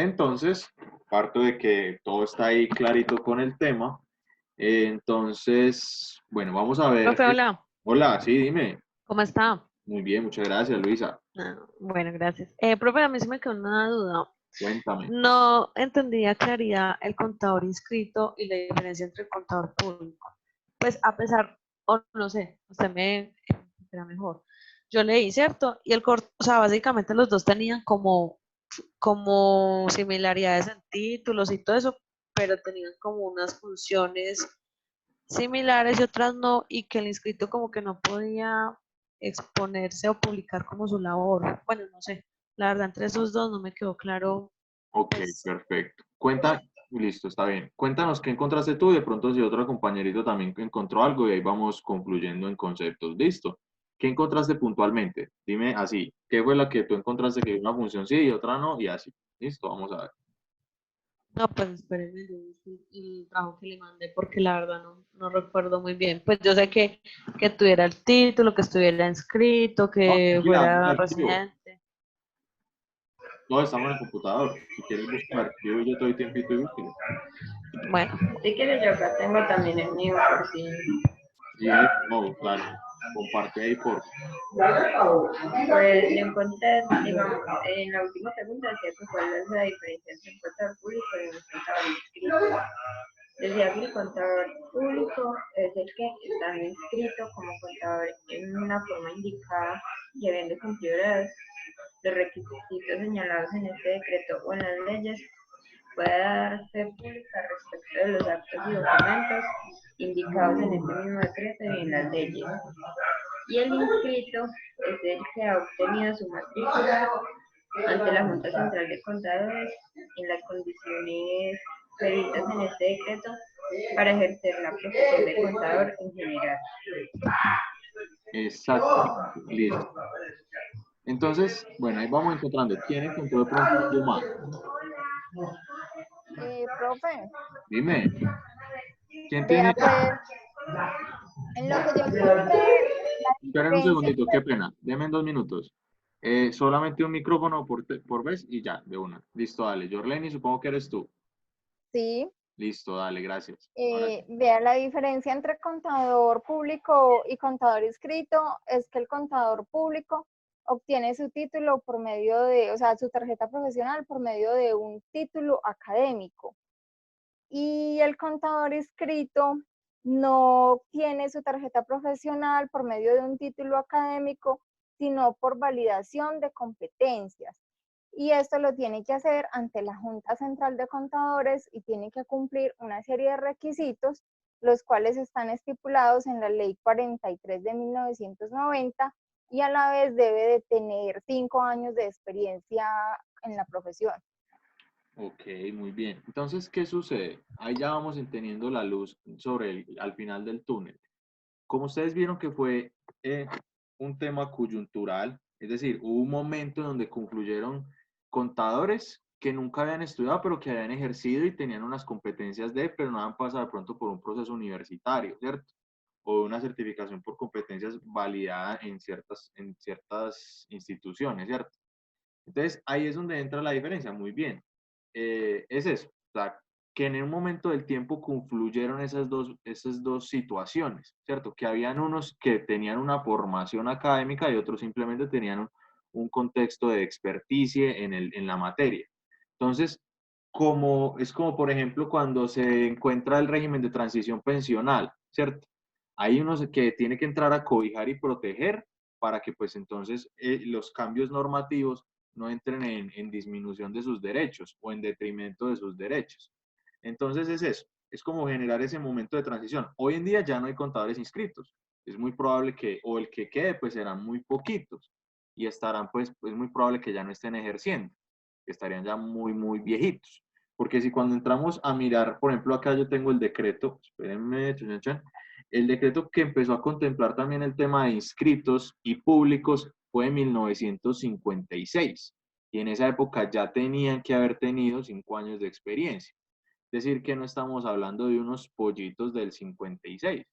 Entonces, parto de que todo está ahí clarito con el tema. Entonces, bueno, vamos a ver. Profe, hola, Hola, sí, dime. ¿cómo está? Muy bien, muchas gracias, Luisa. Bueno, gracias. Profe, a mí se me quedó una duda. Cuéntame. No entendía claridad el contador inscrito y la diferencia entre el contador público. Pues a pesar, o no sé, usted me será mejor. Yo leí, ¿cierto? Y o sea, básicamente los dos tenían como similaridades en títulos y todo eso, pero tenían como unas funciones similares y otras no, y que el inscrito como que no podía exponerse o publicar como su labor. Bueno, no sé, la verdad entre esos dos no me quedó claro, Ok, pues, perfecto. Listo, está bien. Cuéntanos qué encontraste tú y de pronto si otro compañerito también encontró algo y ahí vamos concluyendo en conceptos. Listo. ¿Qué encontraste puntualmente? Dime así, ¿qué fue la que tú encontraste que una función sí y otra no? Y así. Listo, vamos a ver. no, pues espérenme, yo busco el trabajo que le mandé porque la verdad no recuerdo muy bien. Pues yo sé que tuviera el título, que estuviera inscrito, No, que tranquila, dame el fuera archivo. residente. No, estamos en el computador. Si quieres buscar el archivo y yo te doy tiempito y búsquelo. Bueno, Si quieres, yo acá tengo también el mío por si. Sí, no, claro. Comparte ahí por. Pues yo encontré, digamos, en la última pregunta decía que cuál es la diferencia entre un contador público y un contador inscrito. Decía que el contador público es el que está inscrito como contador en una forma indicada y habiendo cumplido los requisitos señalados en este decreto o en las leyes, puede darse pública respecto de los actos y documentos indicados en este mismo decreto y en las leyes. Y el inscrito es el que ha obtenido su matrícula ante la Junta Central de Contadores en las condiciones previstas en este decreto para ejercer la profesión de contador en general. Exactamente. Listo. Entonces, bueno, ahí vamos encontrando. ¿Quién encontró de pronto algo más? Profe, Dime. ¿Quién tiene? vea pues, en lo que yo encontré, la Esperen un diferencia segundito, qué entre, pena. Deme en 2 minutos. Solamente un micrófono por vez y ya, de una. Listo, dale. Jorleni, supongo que eres tú. sí, Listo, dale, gracias. Ahora sí. vea la diferencia entre contador público y contador inscrito, es que el contador público obtiene su título por medio de, o sea, su tarjeta profesional por medio de un título académico. Y el contador inscrito no tiene su tarjeta profesional por medio de un título académico, sino por validación de competencias. Y esto lo tiene que hacer ante la Junta Central de Contadores y tiene que cumplir una serie de requisitos, los cuales están estipulados en la Ley 43 de 1990 y a la vez debe de tener 5 años de experiencia en la profesión. Ok, muy bien. Entonces, ¿qué sucede? Ahí ya vamos entendiendo la luz al final del túnel. Como ustedes vieron que fue un tema coyuntural, es decir, hubo un momento en donde confluyeron contadores que nunca habían estudiado, pero que habían ejercido y tenían unas competencias pero no habían pasado de pronto por un proceso universitario, ¿cierto? O una certificación por competencias validada en ciertas instituciones, ¿cierto? Entonces, ahí es donde entra la diferencia. Muy bien. Es eso. O sea, que en un momento del tiempo confluyeron esas dos situaciones, ¿cierto? Que habían unos que tenían una formación académica y otros simplemente tenían un contexto de experticia en la materia. Entonces, es como, por ejemplo, cuando se encuentra el régimen de transición pensional, ¿cierto? Hay unos que tiene que entrar a cobijar y proteger para que, pues, entonces los cambios normativos no entren en disminución de sus derechos o en detrimento de sus derechos. Entonces es eso, es como generar ese momento de transición. Hoy en día ya no hay contadores inscritos. Es muy probable que, o el que quede, pues serán muy poquitos y estarán, pues, es muy probable que ya no estén ejerciendo, que estarían ya muy, muy viejitos. Porque si cuando entramos a mirar, por ejemplo, acá yo tengo el decreto, espérenme, el decreto que empezó a contemplar también el tema de inscritos y públicos fue en 1956. Y en esa época ya tenían que haber tenido 5 años de experiencia. Es decir, que no estamos hablando de unos pollitos del 56,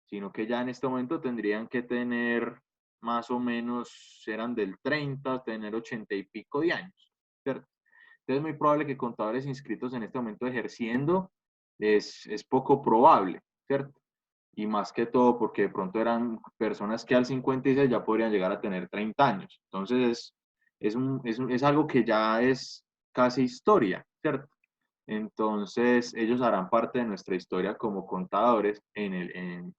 sino que ya en este momento tendrían que tener más o menos, eran del 30, tener 80 y pico de años, ¿cierto? Entonces es muy probable que contadores inscritos en este momento ejerciendo es poco probable, ¿cierto? Y más que todo porque de pronto eran personas que al 56 ya podrían llegar a tener 30 años. Entonces es algo que ya es casi historia, ¿cierto? Entonces ellos harán parte de nuestra historia como contadores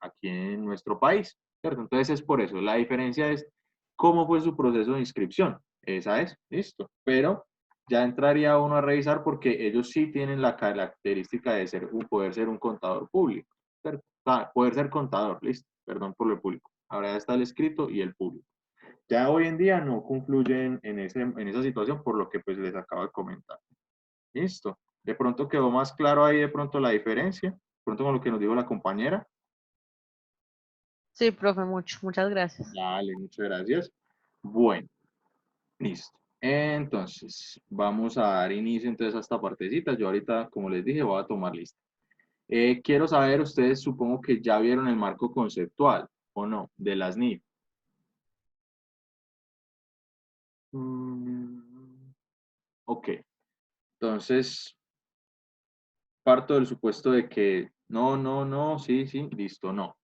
aquí en nuestro país, ¿cierto? Entonces es por eso, la diferencia es cómo fue su proceso de inscripción. Esa es, listo. Pero ya entraría uno a revisar porque ellos sí tienen la característica de poder ser un contador público, ¿cierto? Poder ser contador, listo, perdón por lo público. Ahora ya está el escrito y el público. Ya hoy en día no confluyen en esa situación por lo que pues les acabo de comentar. Listo. De pronto quedó más claro ahí de pronto la diferencia, de pronto con lo que nos dijo la compañera. Sí, profe, muchas gracias. Dale, muchas gracias. Bueno, listo. Entonces, vamos a dar inicio entonces a esta partecita. Yo ahorita, como les dije, voy a tomar lista. Quiero saber, ustedes supongo que ya vieron el marco conceptual, ¿o no? De las NIF. Ok. Entonces, parto del supuesto de que no, sí, listo, no.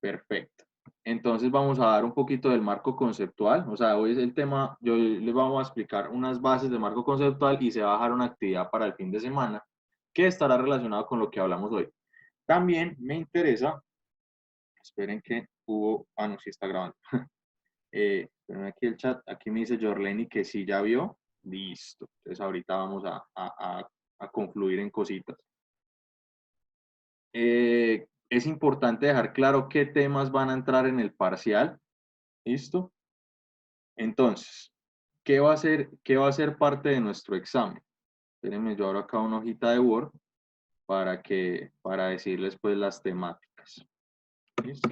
Perfecto. Entonces vamos a dar un poquito del marco conceptual. O sea, hoy es el tema, yo les vamos a explicar unas bases de marco conceptual y se va a dejar una actividad para el fin de semana que estará relacionado con lo que hablamos hoy. También me interesa, esperen que no, sí está grabando. Esperen aquí el chat, aquí me dice Jorleni que sí ya vio. Listo. Entonces ahorita vamos a confluir en cositas. Es importante dejar claro qué temas van a entrar en el parcial. ¿Listo? Entonces, ¿qué va a ser parte de nuestro examen? Espérenme, yo abro acá una hojita de Word para decirles pues las temáticas. ¿Listo?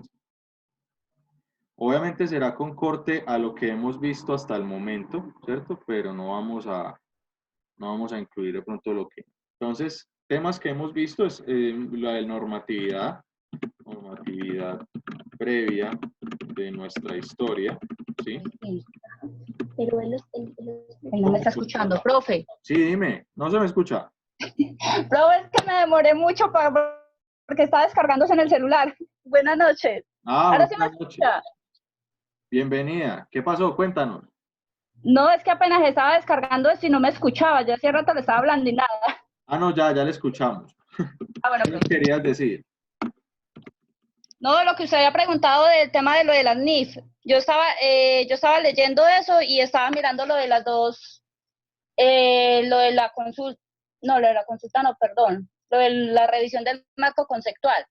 Obviamente será con corte a lo que hemos visto hasta el momento, ¿cierto? Pero no vamos a incluir de pronto lo que... Entonces, temas que hemos visto es la de normatividad previa de nuestra historia, ¿sí? Pero él no me está escuchando, profe. Sí, dime, ¿no se me escucha? Profe, es que me demoré mucho porque estaba descargándose en el celular. Buenas noches. Ahora sí me Buenas noches. escucha. Bienvenida. ¿Qué pasó? Cuéntanos. No, es que apenas estaba descargando esto y no me escuchaba. Ya hace rato le estaba hablando y nada. No, ya le escuchamos. Bueno, ¿Qué nos querías decir? No, lo que usted había preguntado del tema de lo de las NIF. Yo estaba leyendo eso y estaba mirando lo de las dos, lo de la consulta, no, perdón, lo de la revisión del marco conceptual.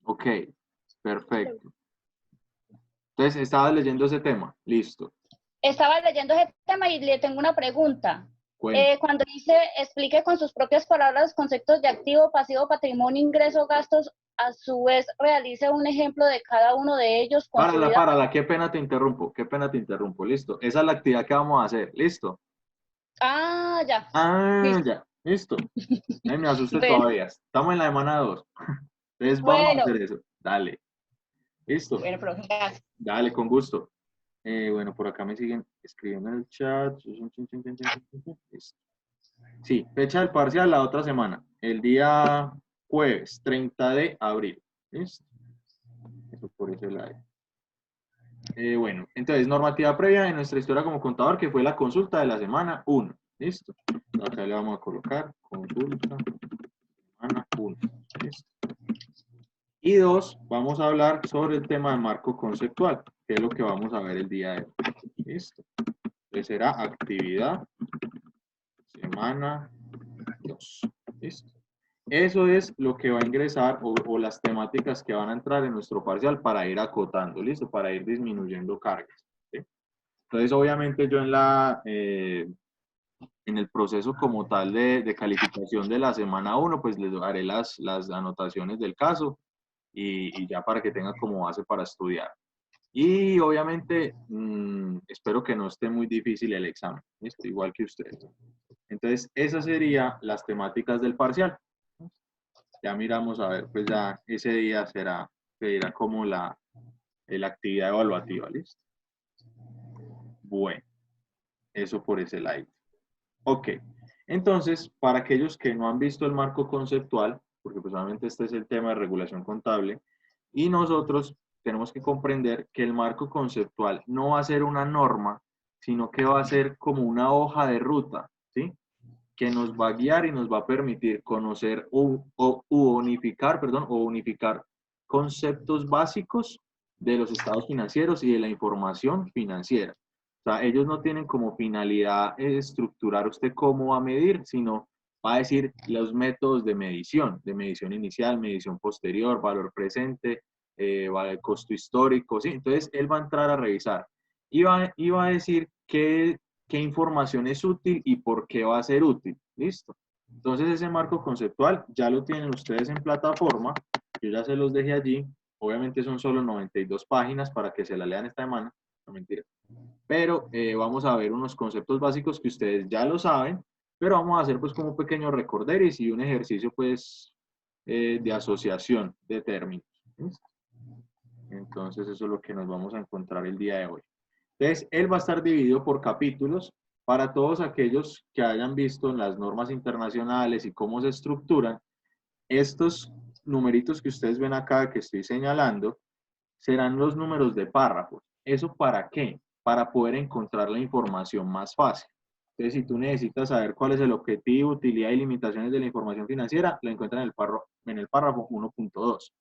Ok, perfecto. Entonces, estabas leyendo ese tema. Listo. Estaba leyendo ese tema y le tengo una pregunta. Cuenta. Cuando dice, explique con sus propias palabras los conceptos de activo, pasivo, patrimonio, ingreso, gastos, a su vez realice un ejemplo de cada uno de ellos con su vida. Párala, qué pena te interrumpo, listo. Esa es la actividad que vamos a hacer, listo. Ya. Ya, listo. Ay, me asuste Bueno. todavía. Estamos en la semana 2. Entonces vamos a hacer eso. Dale. Listo. Bueno, profe, gracias. Dale, con gusto. Bueno, por acá me siguen escribiendo en el chat. Listo. Sí, fecha del parcial la otra semana, el día jueves 30 de abril. ¿Listo? Eso por ese lado. Bueno, entonces, normativa previa de nuestra historia como contador, que fue la consulta de la semana 1. ¿Listo? Acá le vamos a colocar consulta semana 1. ¿Listo? Y 2, vamos a hablar sobre el tema de marco conceptual, que es lo que vamos a ver el día de hoy. ¿Listo? Entonces será actividad semana 2. ¿Listo? Eso es lo que va a ingresar o las temáticas que van a entrar en nuestro parcial para ir acotando, ¿listo? Para ir disminuyendo cargas. ¿Sí? Entonces, obviamente yo en el proceso como tal de calificación de la semana 1, pues les daré las anotaciones del caso y ya para que tengan como base para estudiar. Y obviamente espero que no esté muy difícil el examen, ¿listo? Igual que ustedes. Entonces, esas serían las temáticas del parcial. Ya miramos a ver, pues ya ese día será como la actividad evaluativa, ¿listo? Bueno, eso por ese lado. Ok, Entonces, para aquellos que no han visto el marco conceptual, porque pues obviamente este es el tema de regulación contable, y nosotros tenemos que comprender que el marco conceptual no va a ser una norma, sino que va a ser como una hoja de ruta, ¿sí? Que nos va a guiar y nos va a permitir conocer o unificar conceptos básicos de los estados financieros y de la información financiera. O sea, ellos no tienen como finalidad estructurar usted cómo va a medir, sino va a decir los métodos de medición inicial, medición posterior, valor presente, costo histórico, ¿sí? Entonces, él va a entrar a revisar y va a decir qué información es útil y por qué va a ser útil. ¿Listo? Entonces, ese marco conceptual ya lo tienen ustedes en plataforma. Yo ya se los dejé allí. Obviamente son solo 92 páginas para que se la lean esta semana. No, mentira. Pero vamos a ver unos conceptos básicos que ustedes ya lo saben, pero vamos a hacer pues como un pequeño recorderis y un ejercicio pues de asociación de términos. ¿Listo? Entonces eso es lo que nos vamos a encontrar el día de hoy. Entonces él va a estar dividido por capítulos para todos aquellos que hayan visto en las normas internacionales y cómo se estructuran. Estos numeritos que ustedes ven acá que estoy señalando serán los números de párrafos. ¿Eso para qué? Para poder encontrar la información más fácil. Entonces, si tú necesitas saber cuál es el objetivo, utilidad y limitaciones de la información financiera, la encuentran en el párrafo 1.2.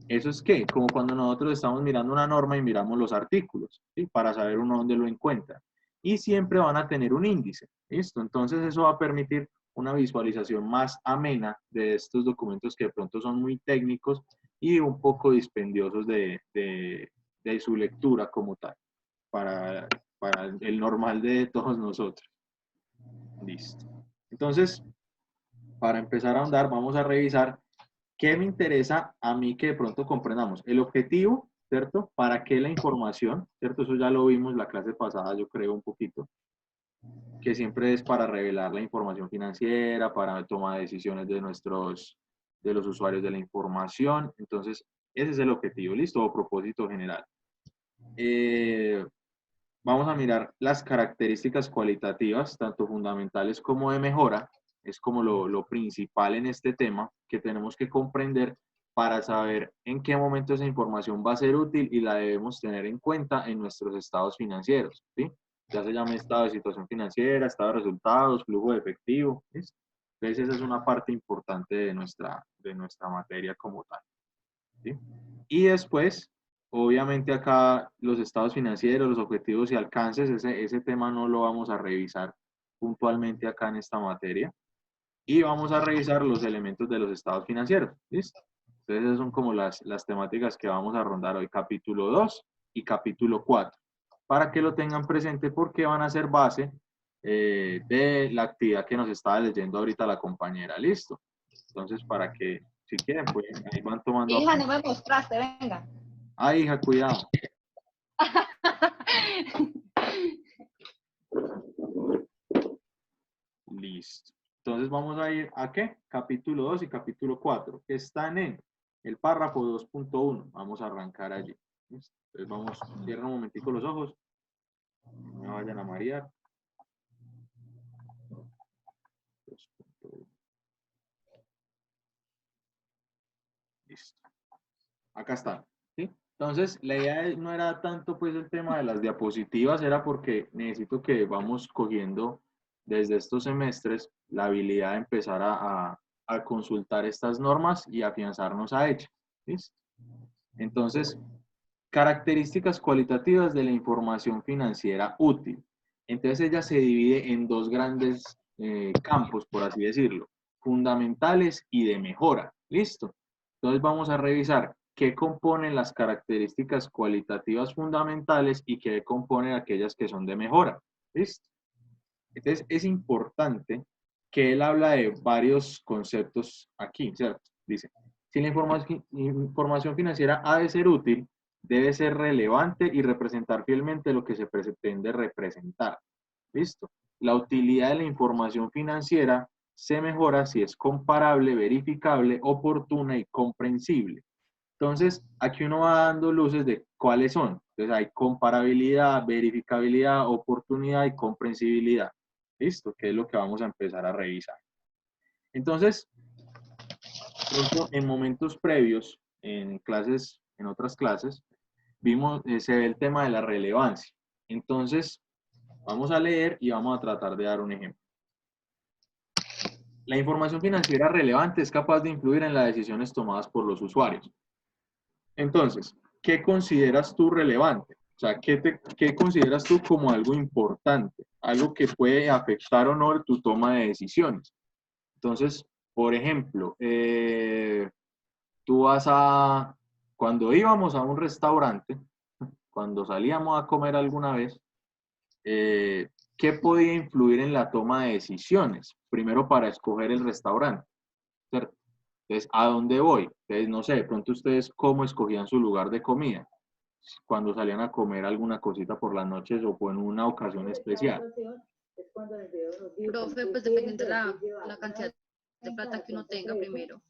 ¿Eso es qué? Como cuando nosotros estamos mirando una norma y miramos los artículos, ¿sí? Para saber uno dónde lo encuentra. Y siempre van a tener un índice, ¿listo? Entonces eso va a permitir una visualización más amena de estos documentos que de pronto son muy técnicos y un poco dispendiosos de su lectura como tal, para el normal de todos nosotros. Listo. Entonces, para empezar a ahondar, vamos a revisar qué me interesa a mí que de pronto comprendamos. El objetivo, ¿cierto? ¿Para qué la información? ¿Cierto? Eso ya lo vimos la clase pasada, yo creo un poquito, que siempre es para revelar la información financiera, para tomar decisiones de los usuarios de la información. Entonces, ese es el objetivo, ¿listo? O propósito general. Vamos a mirar las características cualitativas, tanto fundamentales como de mejora. Es como lo principal en este tema que tenemos que comprender para saber en qué momento esa información va a ser útil y la debemos tener en cuenta en nuestros estados financieros, ¿sí? Ya se llama estado de situación financiera, estado de resultados, flujo de efectivo, ¿sí? Entonces esa es una parte importante de nuestra materia como tal, ¿sí? Y después, obviamente acá los estados financieros, los objetivos y alcances, ese tema no lo vamos a revisar puntualmente acá en esta materia. Y vamos a revisar los elementos de los estados financieros, ¿listo? Entonces esas son como las temáticas que vamos a rondar hoy, capítulo 2 y capítulo 4, para que lo tengan presente porque van a ser base de la actividad que nos estaba leyendo ahorita la compañera, ¿listo? Entonces, para que, si quieren, pues ahí van tomando... Hija, no me mostraste, venga. Ah, hija, cuidado. Listo. Entonces vamos a ir a ¿qué? Capítulo 2 y capítulo 4, que están en el párrafo 2.1. Vamos a arrancar allí. ¿Listo? Entonces vamos, cierren un momentico los ojos. No me vayan a marear. 2.1. Listo. Acá está. ¿Sí? Entonces, la idea no era tanto pues el tema de las diapositivas, era porque necesito que vamos cogiendo desde estos semestres la habilidad de empezar a consultar estas normas y afianzarnos a ellas. ¿Listo? Entonces, características cualitativas de la información financiera útil. Entonces, ella se divide en dos grandes campos, por así decirlo, fundamentales y de mejora. ¿Listo? Entonces, vamos a revisar qué componen las características cualitativas fundamentales y qué componen aquellas que son de mejora. ¿Listo? Entonces, es importante que él habla de varios conceptos aquí, ¿cierto? Dice, si la información financiera ha de ser útil, debe ser relevante y representar fielmente lo que se pretende representar. ¿Listo? La utilidad de la información financiera se mejora si es comparable, verificable, oportuna y comprensible. Entonces, aquí uno va dando luces de cuáles son. Entonces, hay comparabilidad, verificabilidad, oportunidad y comprensibilidad. Listo, que es lo que vamos a empezar a revisar. Entonces, pronto, en momentos previos, en clases, en otras clases, vimos, se ve el tema de la relevancia. Entonces, vamos a leer y vamos a tratar de dar un ejemplo. La información financiera relevante es capaz de influir en las decisiones tomadas por los usuarios. Entonces, ¿qué consideras tú relevante? O sea, ¿qué consideras tú como algo importante? Algo que puede afectar o no tu toma de decisiones. Entonces, por ejemplo, cuando íbamos a un restaurante, cuando salíamos a comer alguna vez, ¿qué podía influir en la toma de decisiones? Primero para escoger el restaurante, ¿cierto? Entonces, ¿a dónde voy? Entonces, no sé, de pronto ustedes cómo escogían su lugar de comida, cuando salían a comer alguna cosita por las noches o en una ocasión especial. Profe, pues dependiendo de la cantidad de plata que uno tenga primero.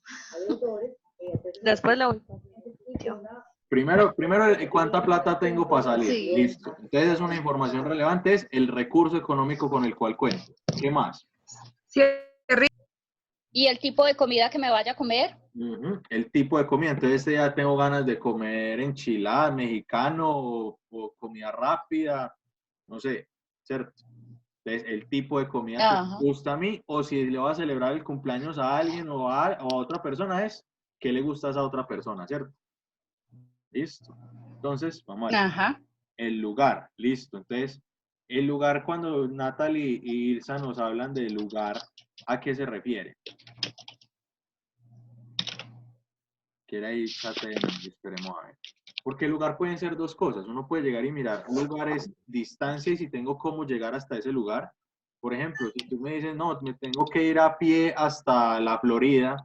Después la Primero, ¿cuánta plata tengo para salir? Sí. Listo. Entonces, es una información relevante, es el recurso económico con el cual cuento. ¿Qué más? Y el tipo de comida que me vaya a comer. El tipo de comida. Entonces, ya tengo ganas de comer enchilada, mexicano o comida rápida, no sé, ¿cierto? Entonces, el tipo de comida que Ajá. me gusta a mí, o si le voy a celebrar el cumpleaños a alguien o a otra persona, es qué le gusta a esa otra persona, ¿cierto? Listo. Entonces, vamos a ver. Ajá. El lugar, listo. Entonces, el lugar, cuando Natalie y Irsa nos hablan del lugar, ¿a qué se refiere? Quiere ahí chateen, esperemos a ver. Porque el lugar pueden ser dos cosas. Uno puede llegar y mirar lugares, distancia y si tengo cómo llegar hasta ese lugar. Por ejemplo, si tú me dices, no, me tengo que ir a pie hasta la Florida,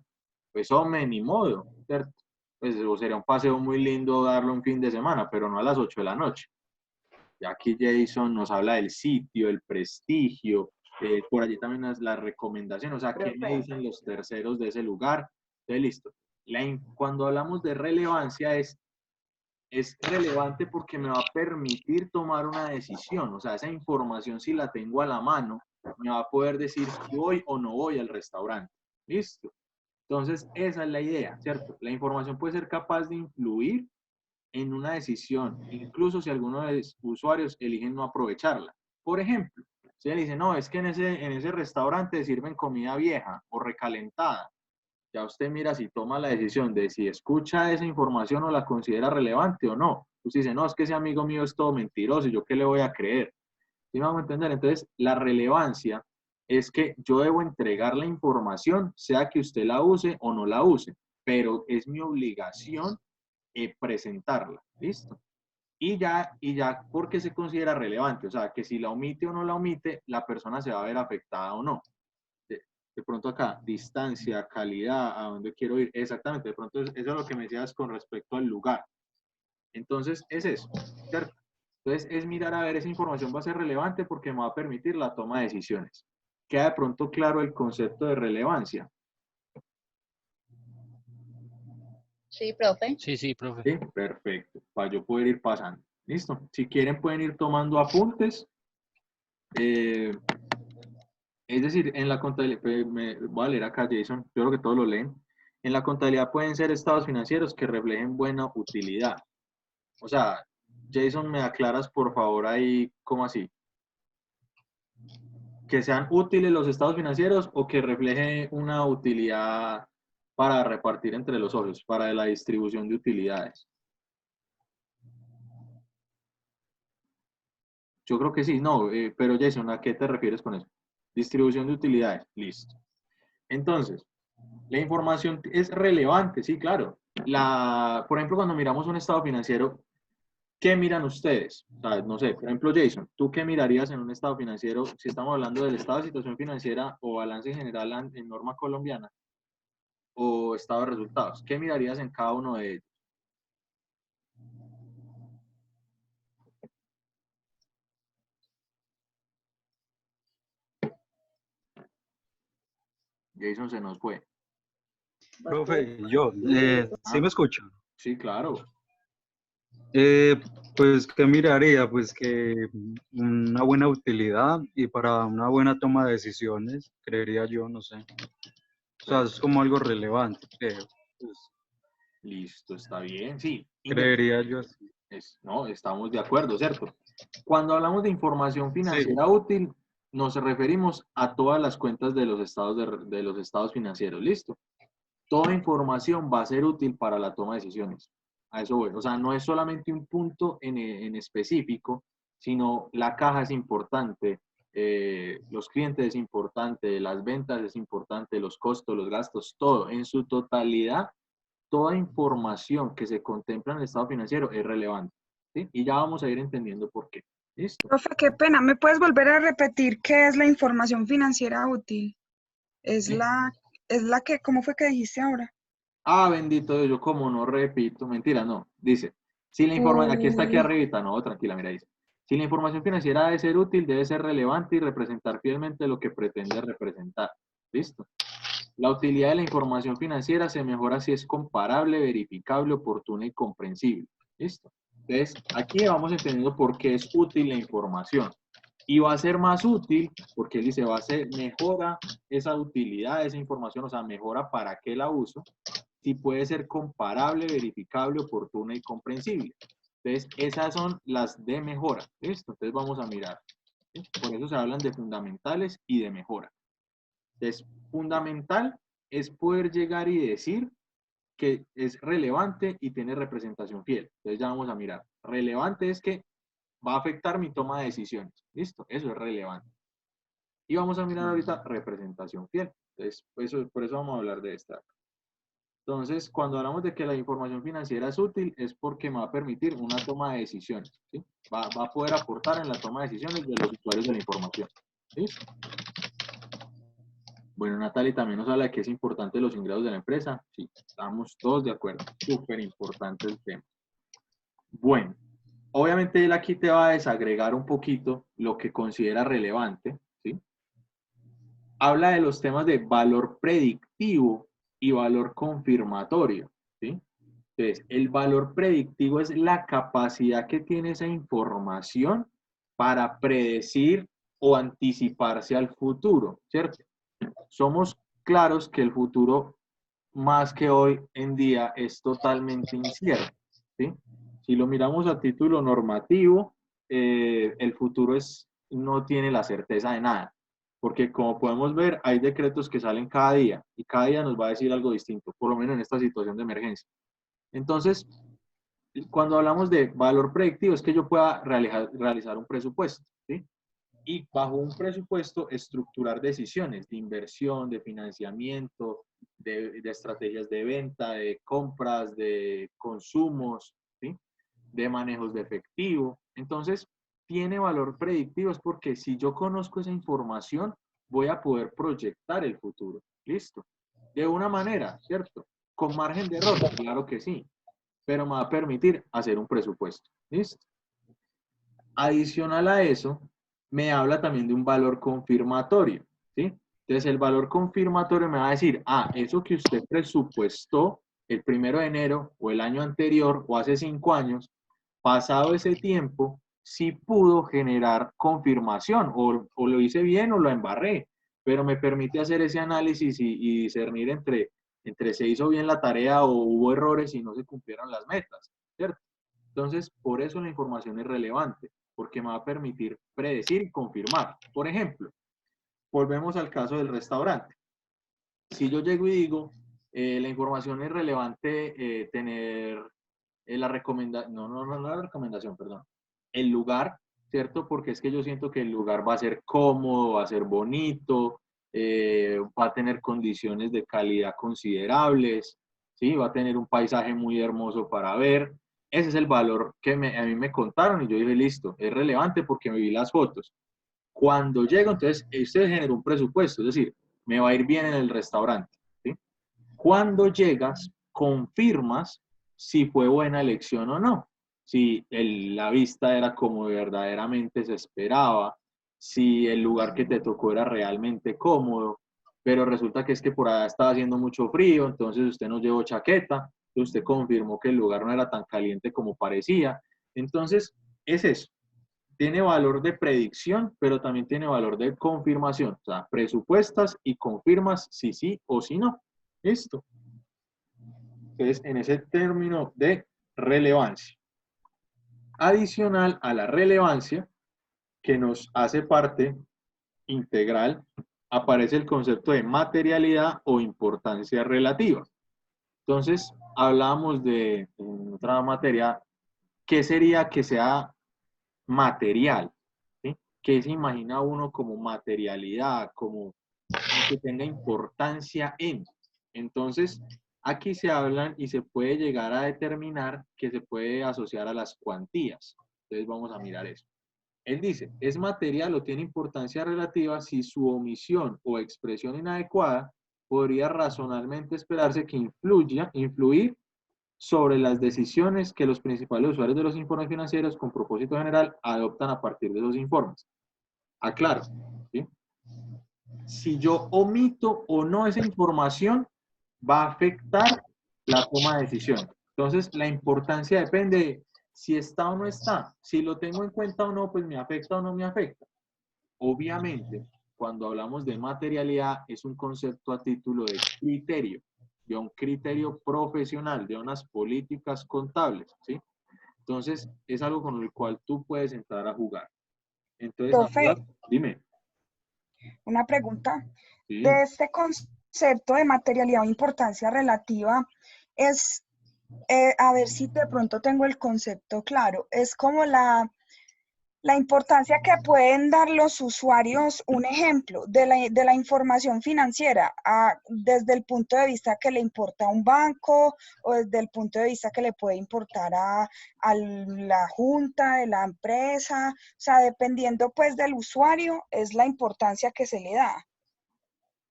pues hombre, ni modo, ¿cierto? Pues o sería un paseo muy lindo darlo un fin de semana, pero no a las 8 de la noche. Y aquí Jason nos habla del sitio, el prestigio, por allí también la recomendación, o sea, ¿qué me dicen los terceros de ese lugar? Entonces, listo. Cuando hablamos de relevancia es relevante porque me va a permitir tomar una decisión, o sea, esa información si la tengo a la mano, me va a poder decir si voy o no voy al restaurante. Listo. Entonces, esa es la idea, ¿cierto? La información puede ser capaz de influir en una decisión, incluso si algunos de los usuarios eligen no aprovecharla. Por ejemplo, si él dice, no, es que en ese restaurante sirven comida vieja o recalentada, ya usted mira si toma la decisión de si escucha esa información o la considera relevante o no. Usted dice, no, es que ese amigo mío es todo mentiroso y yo qué le voy a creer. ¿Sí me vamos a entender? Entonces, la relevancia es que yo debo entregar la información, sea que usted la use o no la use, pero es mi obligación presentarla. ¿Listo? Y ya, porque se considera relevante, o sea, que si la omite o no la omite, la persona se va a ver afectada o no. De pronto acá, distancia, calidad, a dónde quiero ir, exactamente, de pronto eso es lo que me decías con respecto al lugar. Entonces, es eso, ¿cierto? Entonces, es mirar a ver, esa información va a ser relevante porque me va a permitir la toma de decisiones. ¿Queda de pronto claro el concepto de relevancia? Sí, profe. Sí, profe. Sí, perfecto, para yo poder ir pasando. Listo. Si quieren pueden ir tomando apuntes. Es decir, en la contabilidad, me voy a leer acá, Jason, yo creo que todos lo leen. En la contabilidad pueden ser estados financieros que reflejen buena utilidad. O sea, Jason, ¿me aclaras por favor ahí cómo así? ¿Que sean útiles los estados financieros o que reflejen una utilidad para repartir entre los socios, para la distribución de utilidades? Yo creo que sí, no, pero Jason, ¿a qué te refieres con eso? Distribución de utilidades, listo. Entonces, la información es relevante, sí, claro. Por ejemplo, cuando miramos un estado financiero, ¿qué miran ustedes? O sea, no sé, por ejemplo, Jason, ¿tú qué mirarías en un estado financiero si estamos hablando del estado de situación financiera o balance general en norma colombiana o estado de resultados? ¿Qué mirarías en cada uno de ellos? Jason se nos fue. Profe, yo, ¿sí me escuchan? Sí, claro. Pues, ¿qué miraría? Pues que una buena utilidad y para una buena toma de decisiones, creería yo, no sé. O sea, es como algo relevante, creo. Pues, Listo, está bien. Sí, creería yo así. no, estamos de acuerdo, ¿cierto? Cuando hablamos de información Sí, financiera útil, nos referimos a todas las cuentas de los estados, de los estados financieros, ¿listo? Toda información va a ser útil para la toma de decisiones. A eso voy. O sea, no es solamente un punto en específico, sino la caja es importante, los clientes es importante, las ventas es importante, los costos, los gastos, todo. En su totalidad, toda información que se contempla en el estado financiero es relevante. ¿Sí? Y ya vamos a ir entendiendo por qué. ¿Listo? Profe, qué pena. ¿Me puedes volver a repetir qué es la información financiera útil? Es ¿Sí? la que, ¿cómo fue que dijiste ahora? Ah, bendito Dios, yo como no repito, mentira, no. Dice, si la información, aquí está aquí Uy, arribita, no, tranquila, mira, dice. Si la información financiera debe ser útil, debe ser relevante y representar fielmente lo que pretende representar. ¿Listo? La utilidad de la información financiera se mejora si es comparable, verificable, oportuna y comprensible. ¿Listo? Entonces, aquí vamos entendiendo por qué es útil la información. Y va a ser más útil, porque él dice, va a ser, mejora esa utilidad, esa información, o sea, mejora para qué la uso, si puede ser comparable, verificable, oportuna y comprensible. Entonces, esas son las de mejora. ¿Listo? Entonces, vamos a mirar. ¿Sí? Por eso se hablan de fundamentales y de mejora. Entonces, fundamental es poder llegar y decir que es relevante y tiene representación fiel. Entonces, ya vamos a mirar. Relevante es que va a afectar mi toma de decisiones. ¿Listo? Eso es relevante. Y vamos a mirar ahorita representación fiel. Entonces, por eso vamos a hablar de esta. Entonces, cuando hablamos de que la información financiera es útil, es porque me va a permitir una toma de decisiones. ¿Sí? Va a poder aportar en la toma de decisiones de los usuarios de la información. ¿Listo? Bueno, Natalie también nos habla de que es importante los ingresos de la empresa. Sí, estamos todos de acuerdo. Súper importante el tema. Bueno, obviamente él aquí te va a desagregar un poquito lo que considera relevante. ¿Sí? Habla de los temas de valor predictivo y valor confirmatorio. ¿Sí? Entonces, el valor predictivo es la capacidad que tiene esa información para predecir o anticiparse al futuro, ¿cierto? Somos claros que el futuro, más que hoy en día, es totalmente incierto, ¿sí? Si lo miramos a título normativo, el futuro no tiene la certeza de nada, porque como podemos ver, hay decretos que salen cada día y cada día nos va a decir algo distinto, por lo menos en esta situación de emergencia. Entonces, cuando hablamos de valor predictivo, es que yo pueda realizar un presupuesto, ¿sí? Y bajo un presupuesto estructurar decisiones de inversión, de financiamiento, de estrategias de venta, de compras, de consumos, ¿sí? De manejos de efectivo. Entonces, tiene valor predictivo es porque si yo conozco esa información, voy a poder proyectar el futuro. ¿Listo? De una manera, ¿cierto? Con margen de error, claro que sí, pero me va a permitir hacer un presupuesto. ¿Listo? Adicional a eso, me habla también de un valor confirmatorio, ¿sí? Entonces, el valor confirmatorio me va a decir, eso que usted presupuestó el 1 de enero o el año anterior o hace 5 años, pasado ese tiempo, sí pudo generar confirmación o lo hice bien o lo embarré, pero me permite hacer ese análisis y discernir entre se hizo bien la tarea o hubo errores y no se cumplieron las metas, ¿cierto? Entonces, por eso la información es relevante, porque me va a permitir predecir y confirmar. Por ejemplo, volvemos al caso del restaurante. Si yo llego y digo, la información es relevante tener la recomendación, no la recomendación, perdón, el lugar, ¿cierto? Porque es que yo siento que el lugar va a ser cómodo, va a ser bonito, va a tener condiciones de calidad considerables, ¿sí? Va a tener un paisaje muy hermoso para ver. Ese es el valor que a mí me contaron y yo dije, listo, es relevante porque me vi las fotos. Cuando llego, entonces, usted genera un presupuesto, es decir, me va a ir bien en el restaurante, ¿sí? Cuando llegas, confirmas si fue buena elección o no, si la vista era como verdaderamente se esperaba, si el lugar que te tocó era realmente cómodo, pero resulta que es que por allá estaba haciendo mucho frío, entonces usted no llevó chaqueta, usted confirmó que el lugar no era tan caliente como parecía. Entonces, es eso. Tiene valor de predicción, pero también tiene valor de confirmación. O sea, presupuestas y confirmas si sí o si no. Listo. Entonces, en ese término de relevancia. Adicional a la relevancia, que nos hace parte integral, aparece el concepto de materialidad o importancia relativa. Entonces, hablábamos de, en otra materia, ¿qué sería que sea material? ¿Sí? ¿Qué se imagina uno como materialidad, como que tenga importancia en? Entonces, aquí se hablan y se puede llegar a determinar que se puede asociar a las cuantías. Entonces, vamos a mirar eso. Él dice, es material o tiene importancia relativa si su omisión o expresión inadecuada podría razonablemente esperarse que influir sobre las decisiones que los principales usuarios de los informes financieros con propósito general adoptan a partir de esos informes. Aclaro, ¿sí? Si yo omito o no esa información, va a afectar la toma de decisión. Entonces, la importancia depende de si está o no está. Si lo tengo en cuenta o no, pues me afecta o no me afecta. Obviamente, cuando hablamos de materialidad, es un concepto a título de criterio, de un criterio profesional, de unas políticas contables, ¿sí? Entonces, es algo con el cual tú puedes entrar a jugar. Entonces, Profe, dime. una pregunta. Sí. De este concepto de materialidad o importancia relativa, es, a ver si de pronto tengo el concepto claro, es como la importancia que pueden dar los usuarios, un ejemplo, de la información financiera, desde el punto de vista que le importa a un banco o desde el punto de vista que le puede importar a la junta de la empresa, o sea, dependiendo pues del usuario, es la importancia que se le da.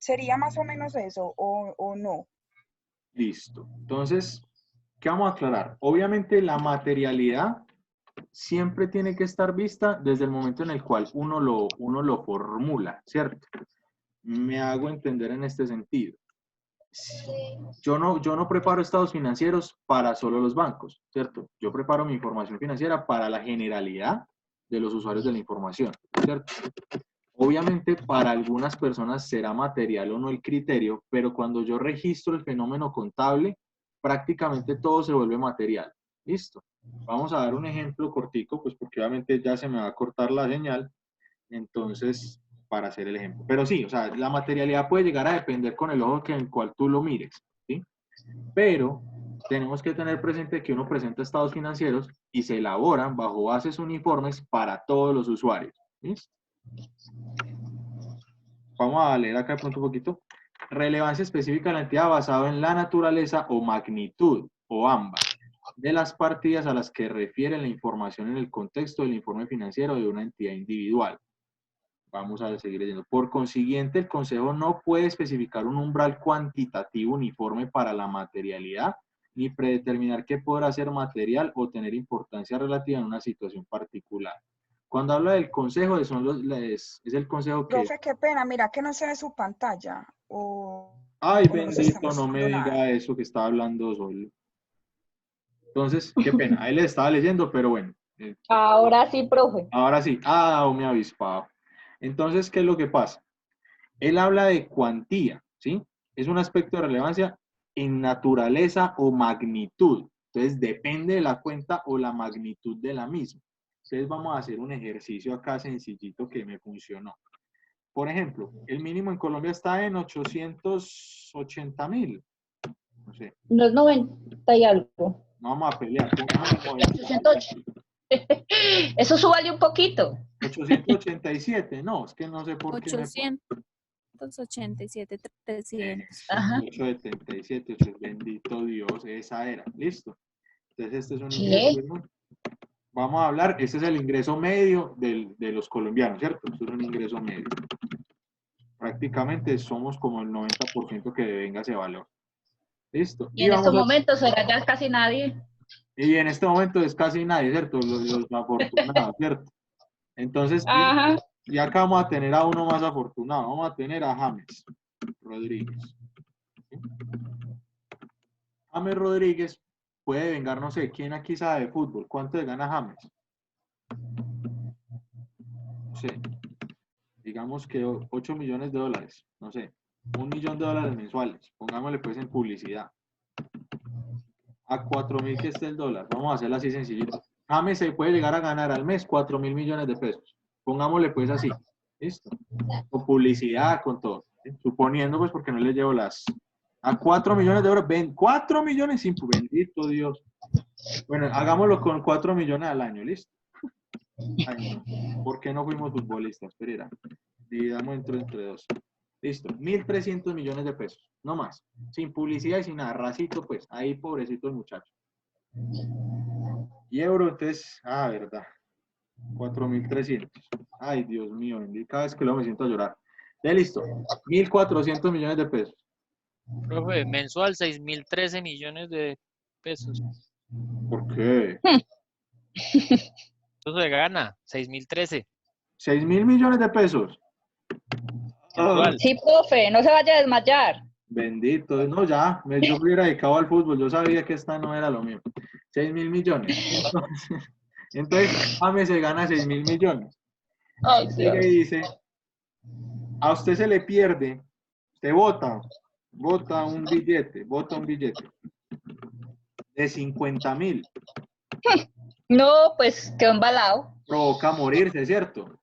¿Sería más o menos eso o no? Listo. Entonces, ¿qué vamos a aclarar? Obviamente la materialidad siempre tiene que estar vista desde el momento en el cual uno lo formula, ¿cierto? Me hago entender en este sentido. Yo no preparo estados financieros para solo los bancos, ¿cierto? Yo preparo mi información financiera para la generalidad de los usuarios de la información, ¿cierto? Obviamente para algunas personas será material o no el criterio, pero cuando yo registro el fenómeno contable, prácticamente todo se vuelve material. ¿Listo? Vamos a dar un ejemplo cortico, pues porque obviamente ya se me va a cortar la señal, entonces, para hacer el ejemplo. Pero sí, o sea, la materialidad puede llegar a depender con el ojo en el cual tú lo mires, ¿sí? Pero tenemos que tener presente que uno presenta estados financieros y se elaboran bajo bases uniformes para todos los usuarios. ¿Listo? Vamos a leer acá de pronto un poquito. Relevancia específica de la entidad basado en la naturaleza o magnitud, o ambas, de las partidas a las que refiere la información en el contexto del informe financiero de una entidad individual. Vamos a seguir leyendo. Por consiguiente, el Consejo no puede especificar un umbral cuantitativo uniforme para la materialidad, ni predeterminar qué podrá ser material o tener importancia relativa en una situación particular. Cuando habla del Consejo, es el Consejo que... Profe, qué pena, mira que no se ve su pantalla. Ay, O no nos está bendito, no me mostrando nada. diga eso que estaba hablando solo. Entonces, qué pena. Ahí le estaba leyendo, pero bueno. Ahora sí, profe. Ahora sí. Ah, me avispado. Entonces, ¿qué es lo que pasa? Él habla de cuantía, ¿sí? Es un aspecto de relevancia en naturaleza o magnitud. Entonces, depende de la cuenta o la magnitud de la misma. Entonces, vamos a hacer un ejercicio acá sencillito que me funcionó. Por ejemplo, el mínimo en Colombia está en 880.000. No sé. No es 90 y algo. No vamos a pelear. Pongamos 808. Eso súbale un poquito. 887. No, es que no sé por qué. 887, 300. Ajá. 877, bendito Dios, esa era. Listo. Entonces, este es un ¿Qué? ingreso. Vamos a hablar, este es el ingreso medio de los colombianos, ¿cierto? Este es un ingreso medio. Prácticamente somos como el 90% que devenga ese valor. Listo. Y en estos momentos será ya casi nadie. Y en este momento es casi nadie, ¿cierto? Los afortunados, ¿cierto? Entonces, Ajá. y acá vamos a tener a uno más afortunado. Vamos a tener a James Rodríguez. ¿Sí? James Rodríguez puede vengar, no sé, ¿quién aquí sabe de fútbol? ¿Cuánto le gana James? No sé, digamos que 8 millones de dólares, no sé, $1 millón mensuales, pongámosle pues en publicidad. A 4.000 que esté el dólar, vamos a hacerlo así sencillito. James se puede llegar a ganar al mes 4.000 millones de pesos, pongámosle pues así, listo, con publicidad, con todo, ¿sí? Suponiendo pues porque no le llevo las... A 4 millones de euros, 4 millones sin bendito Dios. Bueno, hagámoslo con 4 millones al año, ¿listo? Ay, no. ¿Por qué no fuimos futbolistas? Espera, dividamos entre dos. Listo, 1.300 millones de pesos, no más. Sin publicidad y sin nada, racito pues, ahí pobrecito el muchacho. Y euro, entonces, verdad, 4.300. Ay, Dios mío, cada vez que lo me siento a llorar. Ya listo, 1.400 millones de pesos. Profe, mensual 6.013 millones de pesos. ¿Por qué? Eso se gana, 6.013. 6.000 millones de pesos. Mensual. Sí, profe, no se vaya a desmayar. Bendito, no, ya, yo me hubiera dedicado al fútbol, yo sabía que esta no era lo mío. 6.000 millones. Entonces, James se gana 6.000 millones. Ay, Llega y dice, a usted se le pierde, usted vota un billete de 50.000. No, pues quedó embalado. Provoca morirse, ¿cierto?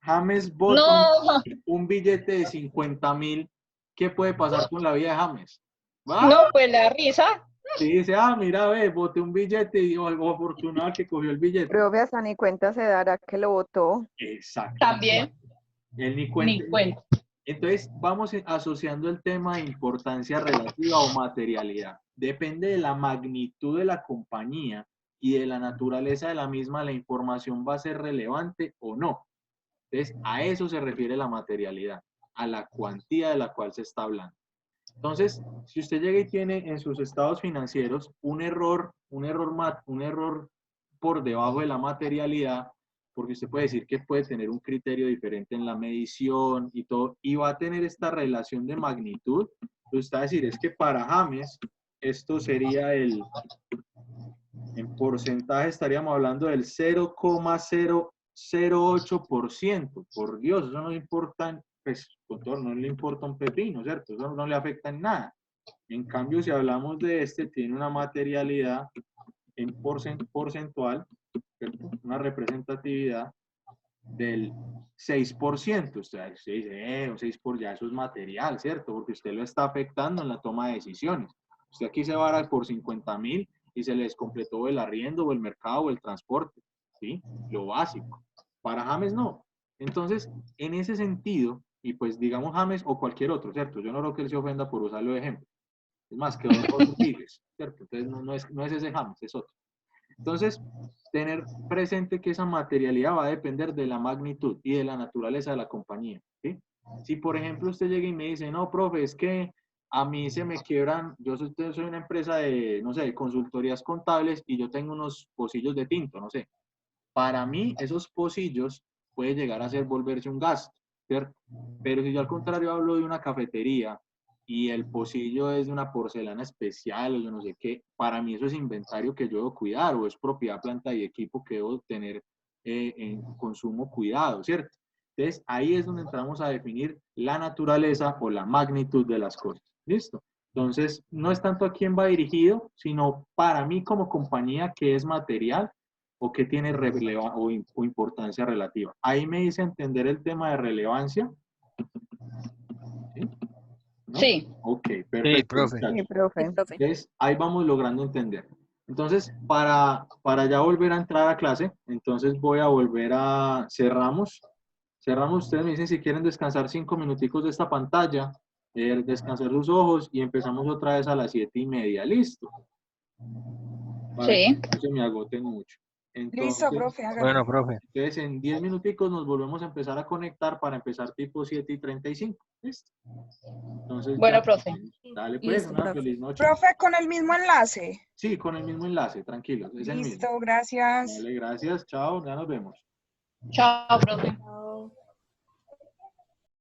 James vota No, un billete de 50.000. ¿Qué puede pasar con la vida de James? ¿Va? no, pues le da risa. Y dice, mira, ve, boté un billete y algo afortunado que cogió el billete. Profe, hasta ni cuenta se dará que lo votó. Exacto. También. Él ni cuenta. Ni cuenta. Entonces, vamos asociando el tema de importancia relativa o materialidad. Depende de la magnitud de la compañía y de la naturaleza de la misma, la información va a ser relevante o no. Entonces, a eso se refiere la materialidad, a la cuantía de la cual se está hablando. Entonces, si usted llega y tiene en sus estados financieros un error por debajo de la materialidad, porque usted puede decir que puede tener un criterio diferente en la medición y todo, y va a tener esta relación de magnitud, pues usted va a decir, es que para James, esto sería en porcentaje estaríamos hablando del 0,008%. Por Dios, eso no importa, pues, no le importa un pepino, ¿cierto? Eso no le afecta en nada. En cambio, si hablamos de tiene una materialidad en porcentual, ¿cierto? Una representatividad del 6%. Usted dice, un 6%, ya eso es material, ¿cierto? Porque usted lo está afectando en la toma de decisiones. Usted aquí se va a dar por 50.000 y se les completó el arriendo o el mercado o el transporte, ¿sí? Lo básico. Para James no. Entonces, en ese sentido, y pues digamos James o cualquier otro, ¿cierto? Yo no creo que él se ofenda por usarlo de ejemplo. Es más, que otros tigres, ¿cierto? Entonces, no es ese James, es otro. Entonces, tener presente que esa materialidad va a depender de la magnitud y de la naturaleza de la compañía, ¿sí? Si, por ejemplo, usted llega y me dice, no, profe, es que a mí se me quiebran, yo soy una empresa de, no sé, de consultorías contables y yo tengo unos pocillos de tinto, no sé. Para mí, esos pocillos puede llegar a volverse un gasto, ¿cierto? Pero si yo al contrario hablo de una cafetería y el pocillo es de una porcelana especial o yo no sé qué, para mí eso es inventario que yo debo cuidar o es propiedad, planta y equipo que debo tener en consumo cuidado, ¿cierto? Entonces, ahí es donde entramos a definir la naturaleza o la magnitud de las cosas. ¿Listo? Entonces, no es tanto a quién va dirigido, sino para mí como compañía qué es material o qué tiene o importancia relativa. Ahí me dice entender el tema de relevancia. ¿Sí? ¿No? Sí. Ok, perfecto. Sí, profe. Sí, profe. Entonces, ahí vamos logrando entender. Entonces, para ya volver a entrar a clase, entonces voy a volver a... Cerramos, ustedes me dicen si quieren descansar 5 minuticos de esta pantalla, descansar sus ojos y empezamos otra vez a las 7:30. ¿Listo? Para Sí. que no se me agoten mucho. Entonces, Listo, profe, hágale. Bueno, profe. Entonces, en 10 minuticos nos volvemos a empezar a conectar para empezar tipo 7:35. ¿Listo? Entonces, Bueno, ya, profe. dale pues, Listo, una profe. feliz noche. Profe, con el mismo enlace. Sí, con el mismo enlace, tranquilos, es el mismo. Listo, gracias. Vale, gracias, chao, ya nos vemos. Chao, profe. Chao.